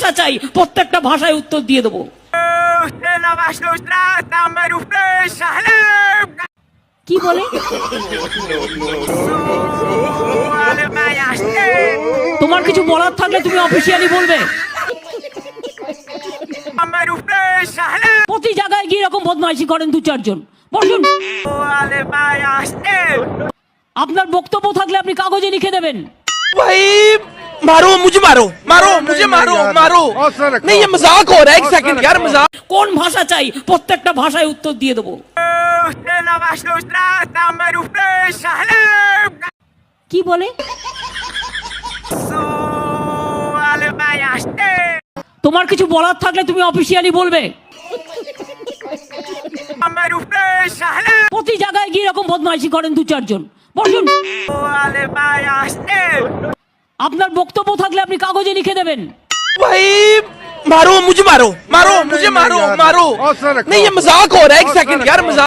ভাষা চাই প্রত্যেকটা ভাষায় উত্তর দিয়ে দেবো। কি বলে? তোমার কিছু বলার থাকলে তুমি অফিসিয়ালি বলবে। প্রতি জায়গায় গিয়ে এরকম বদমাইশি করেন দু চারজন। বসুন। আপনার বক্তব্য থাকলে আপনি কাগজে লিখে দেবেন। भाई मारो मुझे, मारो मारो मुझे, मारो मारो। नहीं ये मजाक हो रहा है, एक सेकंड यार, मजाक। কোন ভাষা চাই প্রত্যেকটা ভাষায় উত্তর দিয়ে দেবো। কি বলে? তোমার কিছু বলার থাকলে তুমি অফিসিয়ালি বলবে। প্রতি জায়গায় গিয়ে এরকম বদমাইশি করেন দু চারজন। বসুন। আপনার বক্তব্য থাকলে আপনি কাগজে লিখে দেবেন। भाई मारो मुझे, मारो मारो मुझे, मारो मारो। नहीं ये मजाक हो रहा है, एक सेकंड यार, मजाक।